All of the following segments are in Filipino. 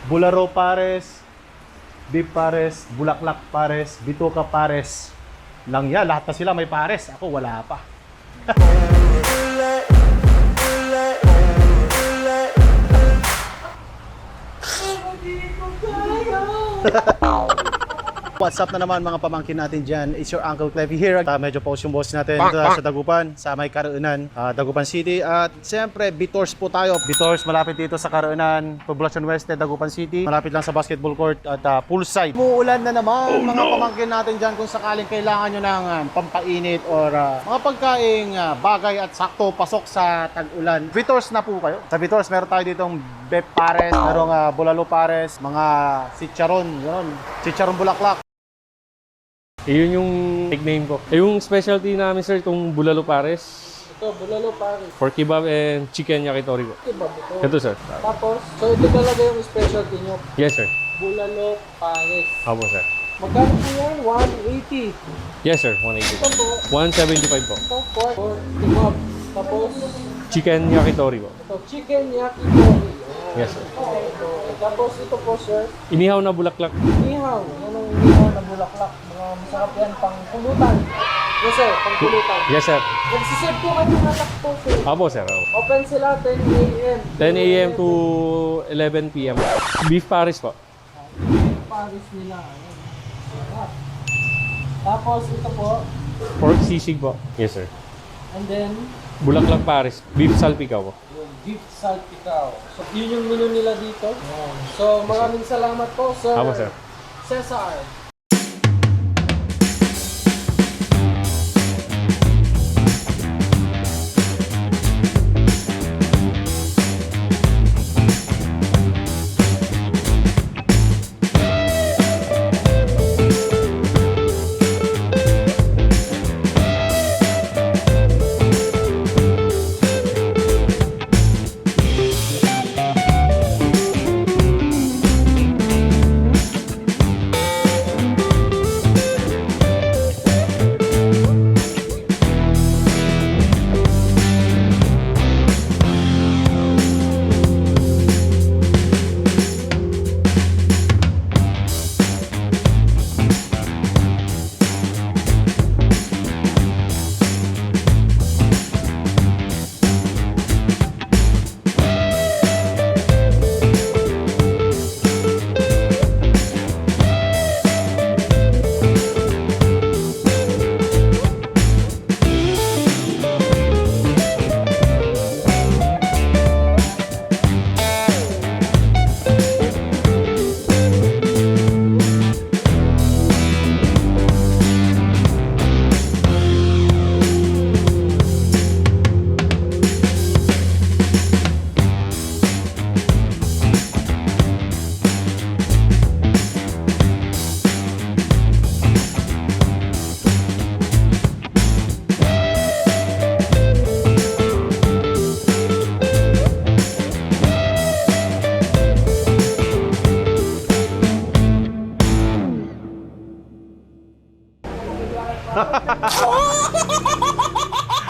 Bularo pares, beef pares, bulaklak pares, bituka pares. Lang yan, lahat na sila may pares. Ako wala pa. What's up na naman mga pamangkin natin dyan? It's your Uncle Clevy here. Medyo pause yung boss natin sa Dagupan, sa may Caraunan, Dagupan City. At siyempre, Vitors po tayo. Vitors, malapit dito sa Caraunan, Poblacion Weste, Dagupan City. Malapit lang sa basketball court at poolside. Umuulan na naman mga pamangkin natin dyan kung sakaling kailangan nyo ng pampainit or mga pagkaing bagay at sakto pasok sa tag-ulan. Vitors na po kayo. Sa Vitors, meron tayo ditong beef pares, merong bulalo pares, mga chicharon, yun. Chicharon bulaklak. Iyon yung nickname ko. Yung specialty namin sir, itong bulalo pares. Ito, bulalo pares. Pork kebab and chicken yakitori po. Kebab ito. Ito sir. Tapos, so ito talaga yung specialty nyo. Yes sir. Bulalo pares. Opo sir. Magkano po yan? 180. Yes sir, Ito 180. po. 175 po. Ito, pork kebab. Tapos, Chicken yakitori po. ito, chicken yakitori. Yes sir. Ito. Tapos ito po sir, Inihaw na bulaklak. inihaw. Anong inihaw na bulaklak? Mga masarap yan, pang pulutan. Yes sir, pang pulutan. Yes sir. Nagsiserve po kami ng anak po sir. Opo sir. Opo. Open sila 10 a.m. 10 a.m. to 11 p.m. Beef pares po. Paris nila. Ayan. Sarap. Tapos ito po, Pork sisig po. Yes sir. and then Bulaklak pares. Beef salpikaw po. yung beef salpicao. So yun yung menu nila dito. So maraming salamat po sir. Opo sir. Cesar.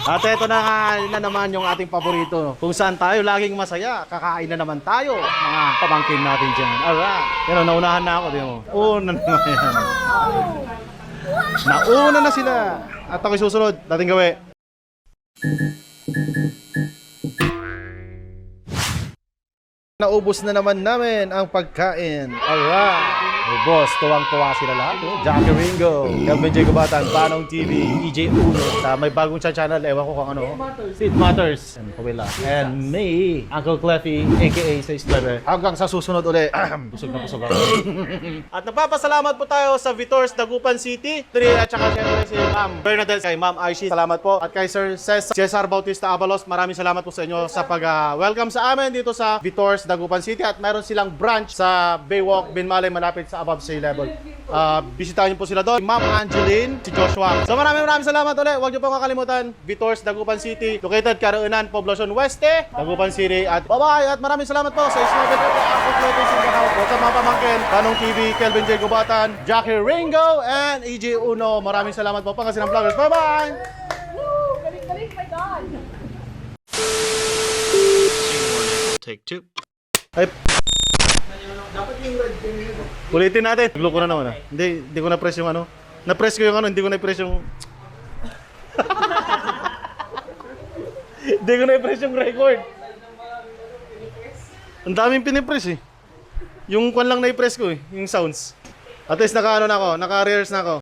At ito na nga na naman yung ating paborito. Kung saan tayo laging masaya, kakain na naman tayo, mga pamangkin natin dyan. Alright. Pero naunahan na ako, di mo. Una naman yan. Nauna na sila. At ako'y susunod. Dating gawi. Naubos na naman namin ang pagkain. Alright. Oh, boss, tuwang-tuwa sila lahat. Oh. Jackie Ringo, Kelvin J. Gubatan, Panong TV, EJ Uno. May bagong channel, ewan ko kung ano. It Matters. And Pawila. And me, Uncle Cleffy, a.k.a. sa Istlebe. Hanggang sa susunod ulit. Busog na busog ako. At nagpapasalamat po tayo sa Vitors, Dagupan City. At saka siyempre si Ma'am Bernadette, kay Ma'am Aishi. Salamat po. At kay Sir Cesar Bautista Abalos, maraming salamat po sa inyo sa pag-welcome sa amin dito sa Vitors, Dagupan City. At meron silang branch sa Baywalk, Binmalay, malapit sa above sea level. Bisitahin niyo po sila doon. Ma'am Angeline, si Joshua. So maraming salamat ulit. Huwag niyo po kakalimutan. Vitors, Dagupan City. Located Caraunan, Poblacion Weste, Dagupan City. At bye-bye. At maraming salamat po sa Isnobe Pepe, Uncle Clevy, Singapore. Sa mga pamangkin, Panong TV, Kelvin J. Gubatan, Jackie Ringo, and EJ Uno. Maraming salamat po. Pangasinan Vloggers. Bye-bye! Woo! Galing-galing, my God! Take two. Ay. Ulitin natin. Naglo ko na naman ah. Hindi ko na-press yung ano. Na-press ko yung ano, hindi ko na-press yung... Hindi ko na-press yung record. Ang daming pinipress eh. Yung kwan lang na-press ko eh, yung sounds. At least naka-ano na ako, naka-rehearse na ako.